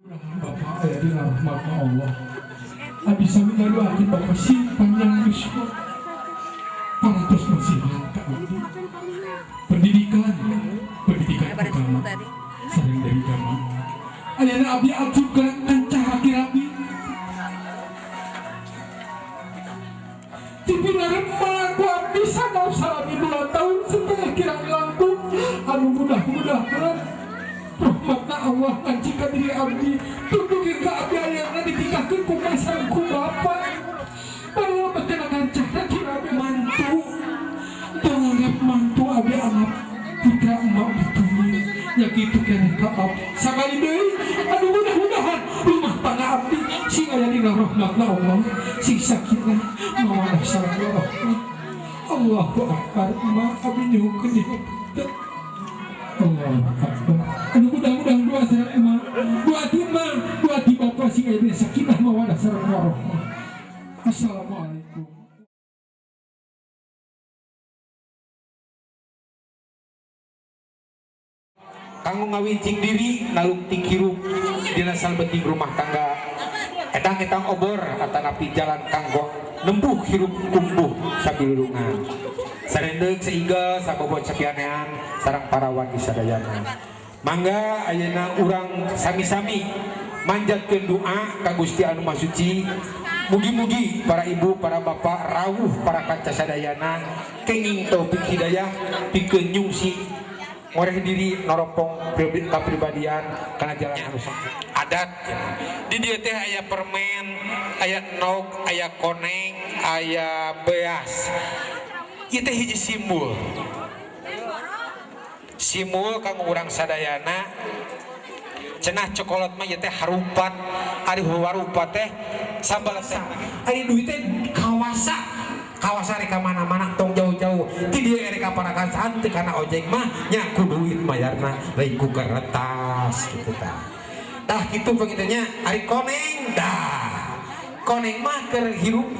Bapak aya dina rahmatna Allah. Abdi sami ngadoakeun Bapak simpan yang yuswa. Parantos masihan ka abdi. Pendidikan agama sareng dari kami. Ayeuna abdi ajukan ancah abdi. Dipinarem ku abdi sadap salami 2 tahun setengah kirang langkung. Anu mudah-mudahan rahmatna Allah ngancika diri abdi tundukir ka abdi ayeuna ditinggalkeun ku masang ku bapa padahal beken ngancah kira abdi mantu panganggap mantu abdi anggap putra emak bituli nya kitu keneh ka abdi sakali deui anu mudah-mudahan rumah tangga abdi sing aya dina rahmatna Allah sing sakinah mawadah sareng rahmat Allahu akbar emak abdi nyuhkeun di hapunten Allahu akbar. Anu mudah-mudahan doa sareng emak, doa ti emak, doa ti bapa sing aya dina sakinah mawadah sareng warahmah. Assalamualaikum. Kanggo ngawincing diri nalungting hirup dina salbeting rumah tangga edang-edang obor atanapi jalan kanggo nempuh hirup kumbuh sabilulungan sarendeg sehingga sabobot sapianean sareng para wani sadayana mangga ayeuna urang sami-sami manjatkeun doa ka Gusti Anu Maha Suci mugi-mugi para ibu para bapak rawuh para kanca sadayana kenging taufik hidayah pikeun nyungsi ngoreh diri norompong kapribadian kana jalan anu adat di dieu teh aya permen aya nog aya koneng aya beas ieu teh hiji simbol kanggo urang sadayana cenah cokolot mah ieu teh harupat ari harupat teh sabaraha ari duit teh kawasa reka mana-mana tong jauh-jauh ti dieu reka parakan santai karena ojek mah nya ku duit bayarna lain ku kertas gitu tah kitu pengitanya ari koneng dah koneng mah keur hirup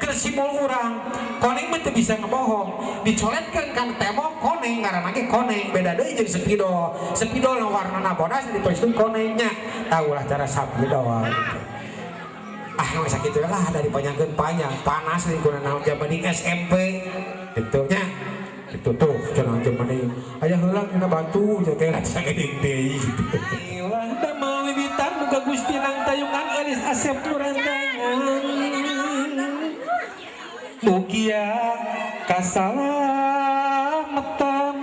keur simbol urang koneng mah teu bisa ngebohong dicoletkeun kan tembok koneng ngaranna ge koneng beda deui jeung sepidol nu warnana bodas dituliskeun konengnya tah ulah cara sapidol gitu. Nggak sakitu lah dari panjang panas nih kuna naon zaman di SMP itunya itu tuh cenah zaman ini aya heula dina batu jaga sagedeng deui gitu wah da mau wiwitan muga Gusti nang tayungan eulis asep nurandangan mugia kasalametan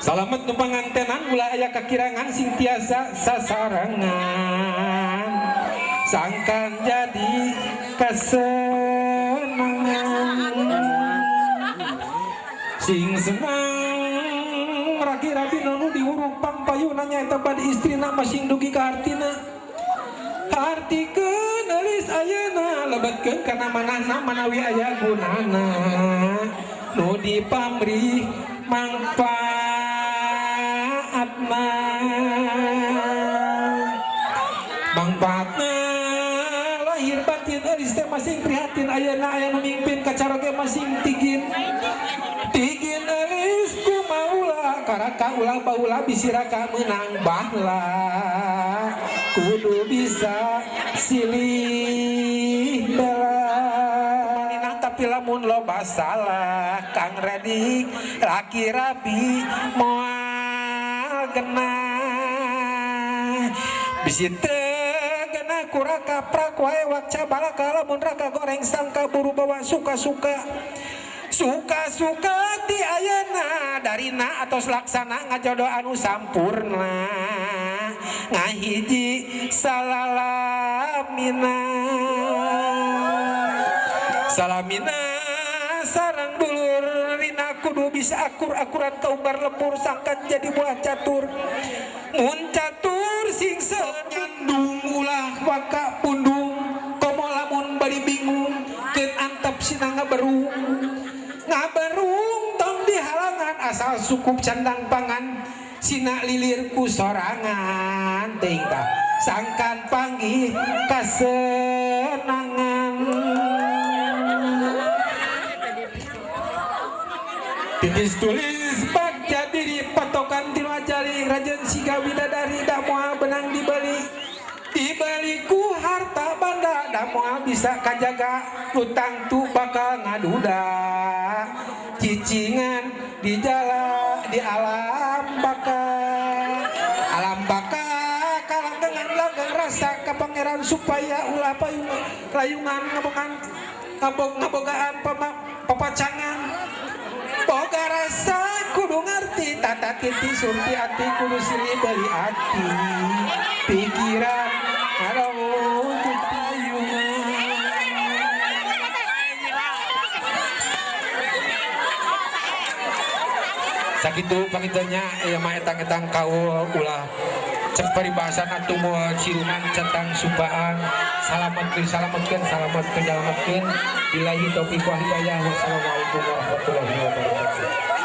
salamet nu pangantenan ulah aya kakirangan sing tiasa sasarangan sangkan jadi kesenangan sing senang rapi-rapi nonu diurung pampayunanya eta bade istrina masing dugi ka hartina hartikeun eulis ayeuna lebetkeun kana manahna manawi aya gunana nu dipamrih manfaatna lahir batin eulis teh masing prihatin ayeuna aya nu mimpin kacara ge masing tigin eulis kumaha ulah karaka ulah baula bisiraka meunang bahla kudu bisa silih bela tapi lamun loba salah kang radik laki rapi moal genah bisi teu genah ku raka wae wakca balaka lamun raka goreng sangka buru bawa suka-suka ti ayeuna darina atos laksana ngajodoh anu sampurna ngahiji salamina sareng dulur rina kudu bisa akur-akuran kaumbar lembur sangkan jadi buah catur mun catur sing nyandung ulah waka pundung komo lamun bari bingung keun antep sina ngaberung tong di halangan asal sukup candang pangan sina lilirku sorangan teuing tah sangkan panggih kasenangan titis tulis bagja diri patokan tinu ajari rajen siga widadari da moal bisa kajaga utang tu bakal ngaduda cicingan di jala di alam baka kalang dengan langgeng rasa ka pangeran supaya ulah payungan rayungan ngabogaan papacangan boga rasa kudu ngerti tata titi surti ati kudu siri beli ati pikiran aduh payungan sakitu pangitanya ya mah etang-etang kaul ulah cek paribahasan atuh moal sirunan centang supaan salametkeun nyalametkeun billahi taufiq wal hidayah wassalamualaikum warahmatullahi wabarakatuh.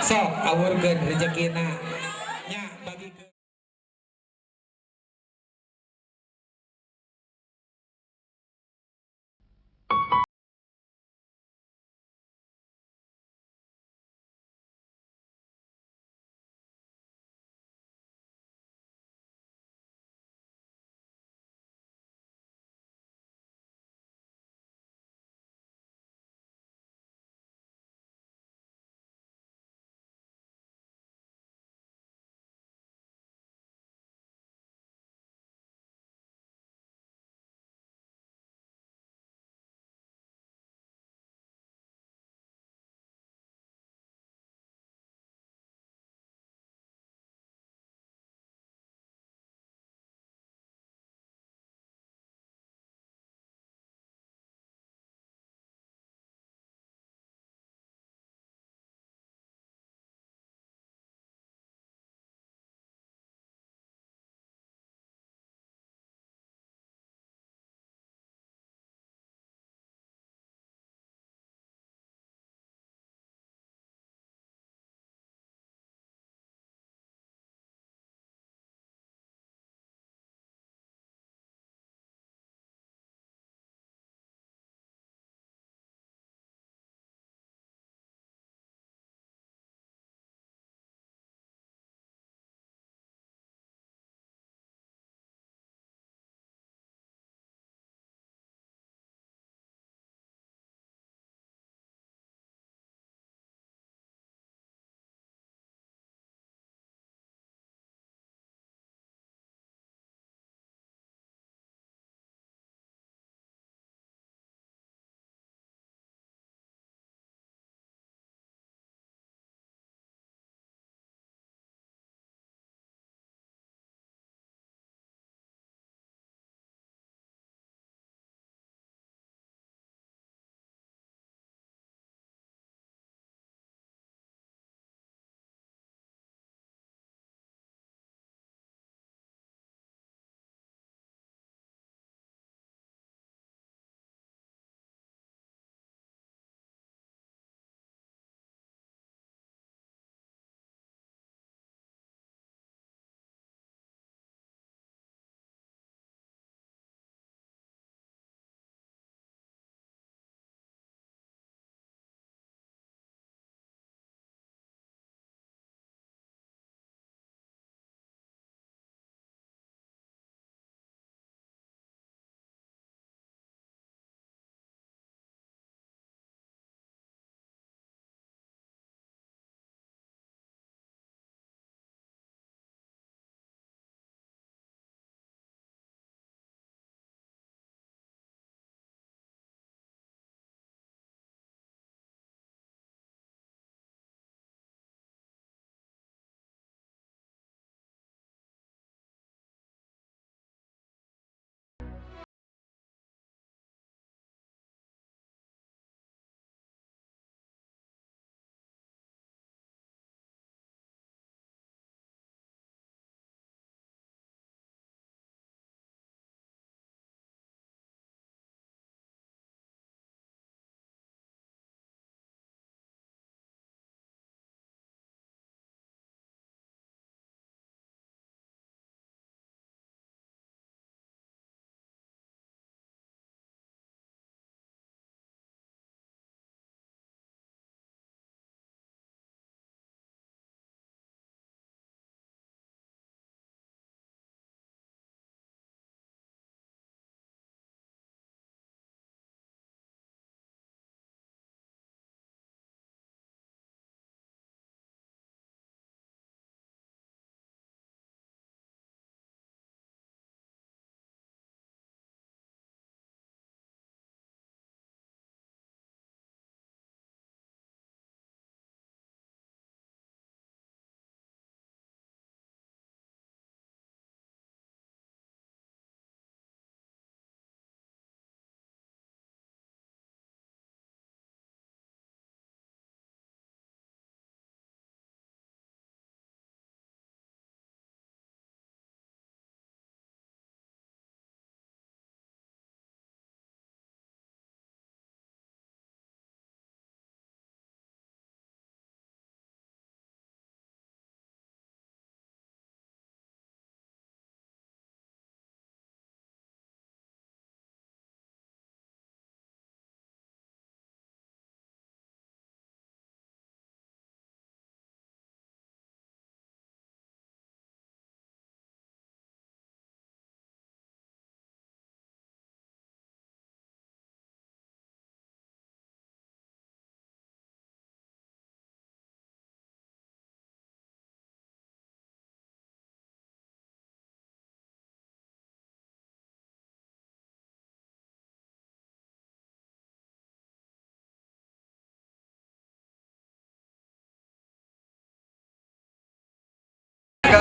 Sok awurkeun rezekina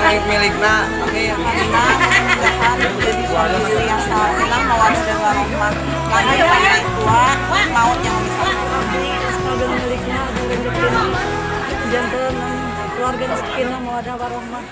milikna tapi mudah-mudahan jadi suami istri yang sakinah mawaddah dan warahmah lahir sampai tua maut yang misalnya semoga miliknya dan rezeki jantan keluarga sakinah mawaddah warahmah